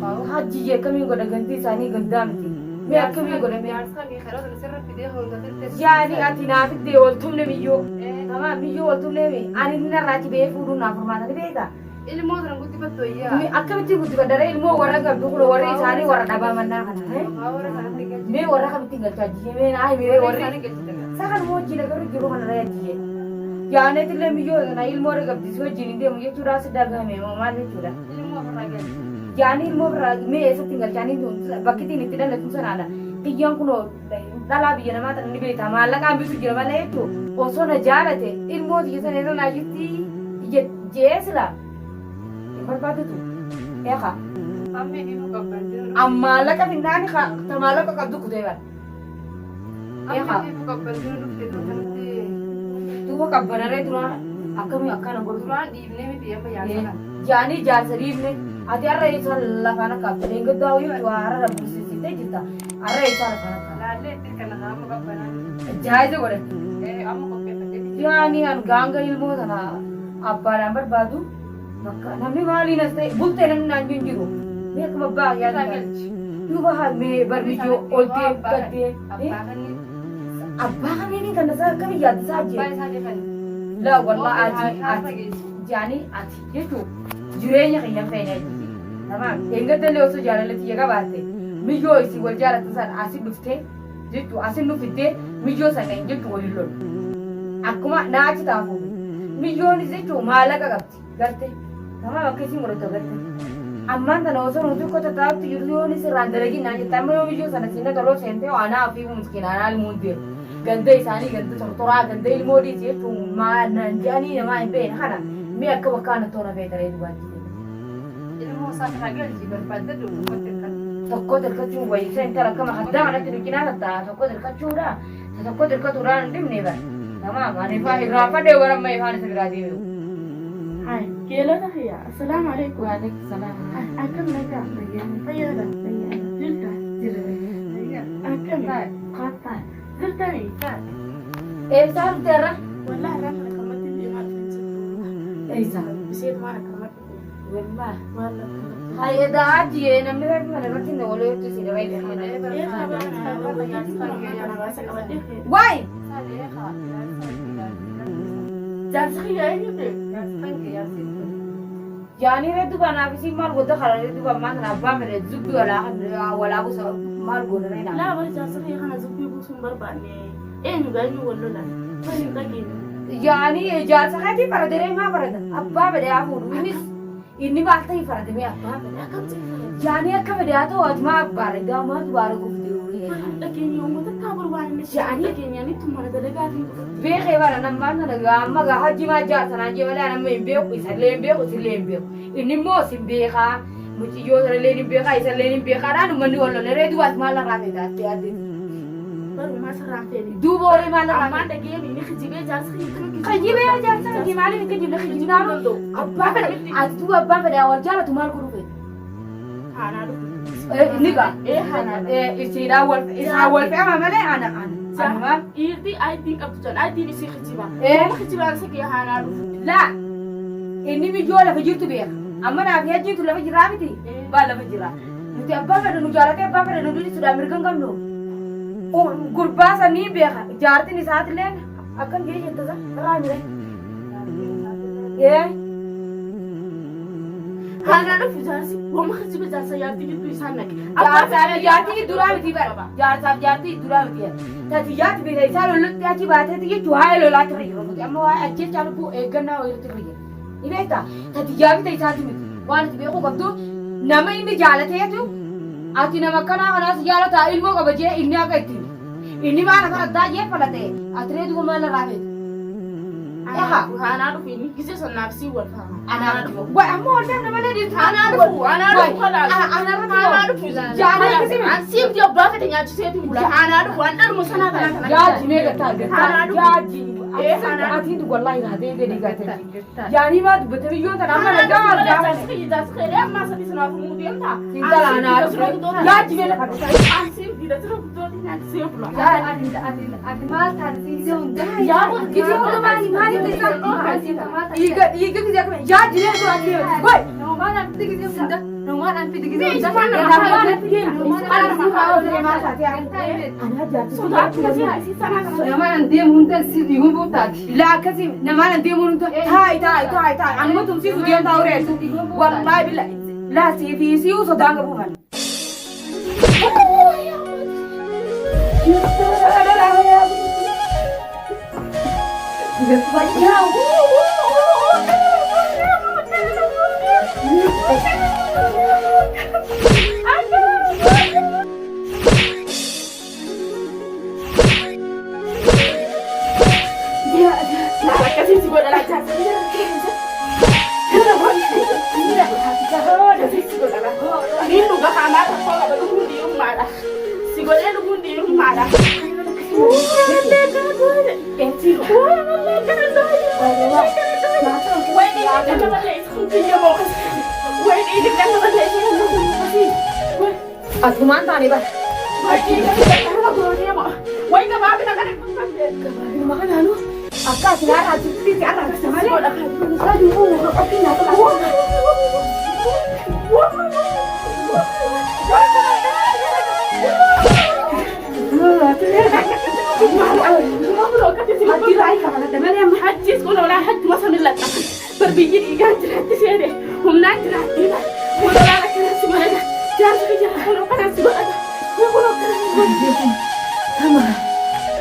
Haji kami goda ganti sani gandamti. Me kami goda me. Yani ati na fit de ol tumne miyo. Tamam miyo ol tumne mi. Ani na rati be fudu na formana de beta. Ilmo dran gutti patto iya. Mi akkamti gutti badare ilmo wara ga dukulo wara sani wara daba manna kana. Me wara ka tinggal kaji me na ai me wara. Sakan mo jina garu jiru mana raya jiye. Yani tile miyo na ilmo re ga diswa jini de mo ye chura sedaga me mo mal me chura. Ilmo wara ga. Yani ilmu beragi, me esa tinggal jani tu, bagi ini tidak lepas sana ada. Tiang kuno, dalam biar nama tanah ni beta, malah kami tu jual mana itu, osona jalan te, ilmu dia sana itu najuti, jes lah, berapa tu, ya kak? Kami ilmu kapan? Amalah kami nani kak, tamalah kak abdu kudewan. Ya kak? Ilmu kapan? Tu kapan ada itu lah, kami akan anggur tu lah, di ini dia bayar. Jani jar serif ni. Ati arra isa lafana kapte ingo daw yu tu arra busi site jita arra isa lafana kapte lalle tikana hamu kapana jaize gore amu kapte yani an ganga ilmu dana abba lambar badu makka namni mali naste bulte nan nanjunjiru me kam abba ya tu bahar me barbijo olte gadde abba kan ini kan sa kami yad saje la wallahi ati yani ati itu jirenya kiyam fene tamam enga dele oso jalale tiga baate mijo isi wal jala tasan asib dufte jitu asin nu fitte mijo sana jitu walilol akuma naachi tafu mijo ni jitu malaka gabti garte tamam akisi murato garte amma ndana oso nu ko tatapti yuryo ni sirandalegi naachi tamro mijo sana sinna tolo sente ana afi muskina anal munde gande isani gande tortora gande ilmodi jitu ma nanjani ma imbe hana me akaba kana tona betare duwati ilmu sakhagal jibar paddu tokko derkatu way sentara kama hadda ana tidukina ta tokko derkatu da tokko derkatu ran dimne ba tamam ani fa irafa de waram mai fa ni sagradi hai kela ta ya assalamu alaikum wa alaikum salam akam naka fayyada jilta jilta akam ta qata jilta ni ka sar tera wallahi ran kamati bi ma sar bisir ma kamati والله هاي دعاتي أنا مرات ما نبغى نقوله تسير واي واي يعني ردوا بنا بس مال قد خلاص ردوا بنا نبغى من الزبدة ولا أبو سو مال قد رينا لا بس جالسين خلاص زبدة بوسون برباني إيه نقول نقوله لا فين تجين يعني جالس خاتي فردري ما فرد أبا بدي أقول ini balta ifarade me abba yani akabadato atma bare dama dwara gufdiuri lakin yom tatabur wani yani yani tumana dalagati be khayara namana daga amma ga haji ma ja sana je wala nan me be ku isalle be ku sille be ini mo simbe kha muciyyoo sarallee ni beekaa isallee ni beekaadhaan uummanni wal lolaree dubaas maal irraa feetaa itti yaadde. Barumaa sararaan feene. Duuba horii maal irraa Ammaan dhagee ni kijibee jaarsa kijibee jaarsa kijibee maaliif hin kijibne kijibnaa abbaa fedhe ati duuba abbaa fedhe wal jaalatu maal godhu fedhe. Haanaa dhufu. Inni gaa isiidhaan wal fe'ama malee ana. Dhiirri ayitiin qabdu jan ayitiin isii kijibaa. Nama kijibaan isa kee haanaa dhufu. Laa inni mijoo lafa jirtu beeka. Amma naaf jirtu lafa jiraa miti baa lafa jiraa. Nuti abbaa fedhe nu jaalatee abbaa fedhe nu dhiisuudhaan mirga hin qabnu. Gurbaa sanii beeka jaartiin isaatillee akkan gahee jettasa irraa mire. Haanaa dhufu jaarsi wama kijiba jaarsa yaaddi gidduu isaan naqe. Jaartii duraa miti bara jaarsaaf jaartii duraa miti. Tati yaatti beeka isaa lollutti achi baateeti jechuun waa'ee lolaatti fayyadamu. Amma waa'ee ajjechaa lubbuu eeggannaa wayiitti fayyadamu. Ni beektaa tati yaabita isaati miti waan itti beekuu qabdu nama inni jaalateetu ati nama akkanaa kanaas jaalataa ilmoo qaba jee inni akka ittiin. Inni maal akka addaa jee falate ati reetu maal irraa feete. Haanaa dhufu inni gisee sannaaf sii wal faama. Anaa dhufu. Wayi ammoo wal faama malee dhiisu. Haanaa dhufu kolaatu. Haanaa dhufu jaalee kisimi. Siif di abbaa fedhe nyaachiseetu bula. Haanaa dhufu waan dhaluma sanaa ta'a. Jaaji mee gattaa gattaa. Haanaa dhufu. Jaaji. Ati tu wallahi raatee gadi gaatee. Jaanii maa dubbate biyyoon tana amma nagaa argaa. Jaarsi ammaa sadii sanaaf muu deemtaa. Intala anaa dhufu. Jaaji mee lafa dhufu. Asiif dida tura guddooti nyaachiseetu bula. Ati maal taasisee hundaa. Yaa gidii wal maali maali dhiiga gidii akkuma jaaji mee tura deema. Woy. Namaan anti gidii hunda. Namaan anti gidii hunda. Namaan anti deema. Namaan anti deema hunda si diimu. لا كذي نمانا ديمون تاي أنا ما تمشي في ديان تاوري والله بالله لا في سيو صدق أبوها Atuman tani ba? Wai ka ba ka kana makan anu? Akka sinara hati ti ana ka samale. Sadu aku na ka.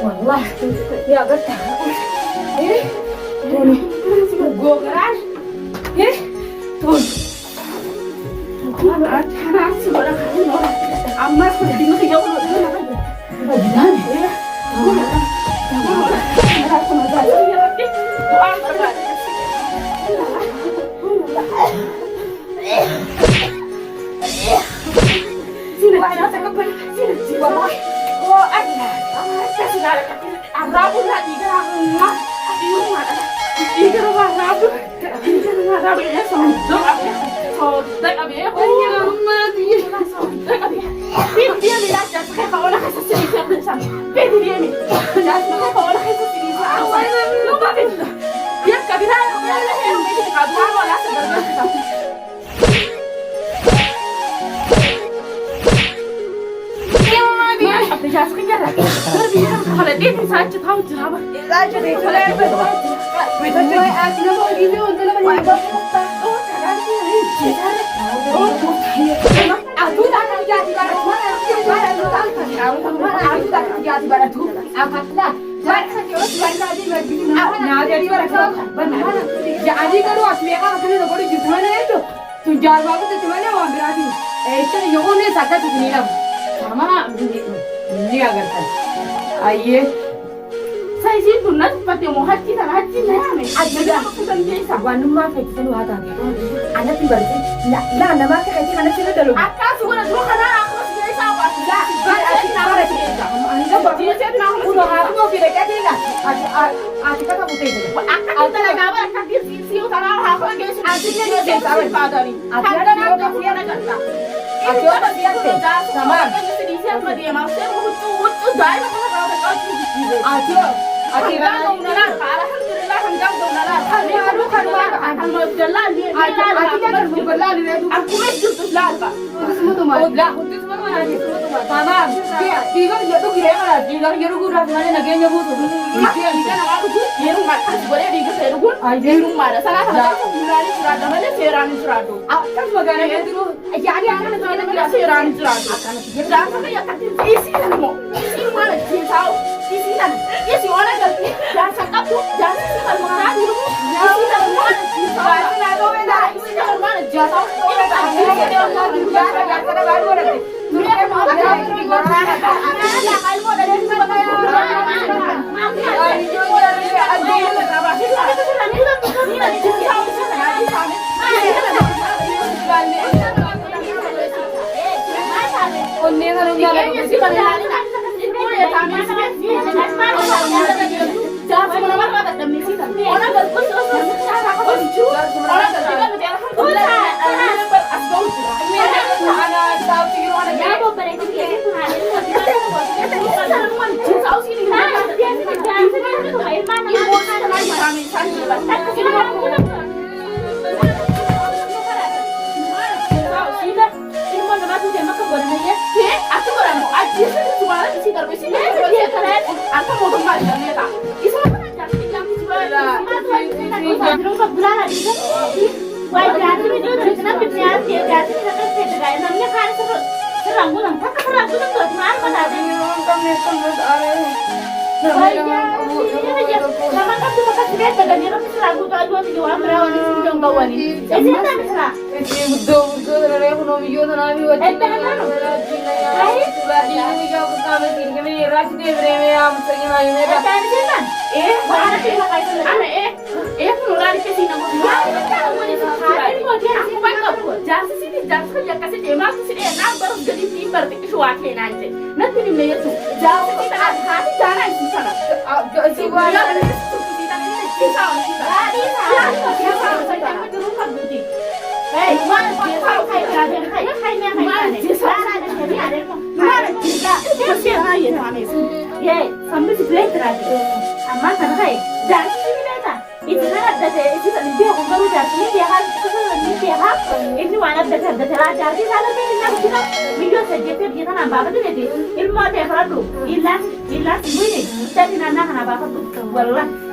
Wallah, ya betul. Gua keras. Tuh. Amat pergi ke jauh dulu. Bagian ya. Sini ada sekepel. Sini bawah. Oh, ada. Kasih nara. Arabu lagi kan. Aduh, mana? Ini rumah Arabu. Ini rumah Arabu ya, sondok abi. Sondok abi. Oh, rumah dia. Sondok abi. Dia bilang jangan kayak orang kasih sini siapa. Bedi dia ni. Jangan kayak orang kasih sini siapa. Lupa bedi. Dia kabilah. Dia yang bedi kabilah orang sedang. Jangan sekarang lagi. Terbiar kalau dia ni saja tahu jawab. Saja dia kalau betul. Betul. Aku nak mau dia untuk nak menjawab. Oh, jangan sih. Oh, aku dah nak jadi barang. Aku dah nak jadi barang tu. Apatlah. Barang saja orang jadi lagi. Nak jadi barang. Benar. Jadi kalau aku mereka akan nak beri jutaan itu. Tu jawab aku tu mana orang berani. Itu yang ni saja tu ni lah. Sama ini agar kan, aye, Saya itu nanti pakai mau haji sana haji nanya. Aja Bukan biasa. wanuma fekisen wata anak tibarti la nama ka kati anak sila dalu Akan suara dulu karena aku sendiri sama. la bar ati bara ti anga ba Dia saya tahu. uno aku mau pilih kati la ati kata putih itu Akan talaga ba akan dia siu tanah aku lagi sih. Artinya dia saya tahu. padari. Artinya Akan dia aku tahu. punya negara. Ati apa dia teh sama Siapa dia mau saya mau tuh dah kalau ati ati Hanggang daw na lang. Alhamdulillah, hanggang daw na lang. Ano ka naman? Ang magdala, ati kan berlali itu ang kumis dito lang ba? semua tuh mas udah kudus semua tuh lagi semua tuh mas mama dia kan dia tuh kira kan dia kan dia udah mana naganya butuh Dia na ako dito. Yerong ba? Boleh di ka pero gun. Yerong mara. Sana ka na bulani surado. Mana serani surado. kan magana itu jadi akan itu Mana serani surado. Jangan sampai ya katin isi na mo. Isi mana cintaw. Isi na. Isi orang ganti. Jangan sakap tuh. Jangan isi kan mana dulu. Isi na mana cintaw. Isi na mana jatuh. Ilmu ada yang perlu, ilas, ilas, ini, jadi nana kenapa aku tuh,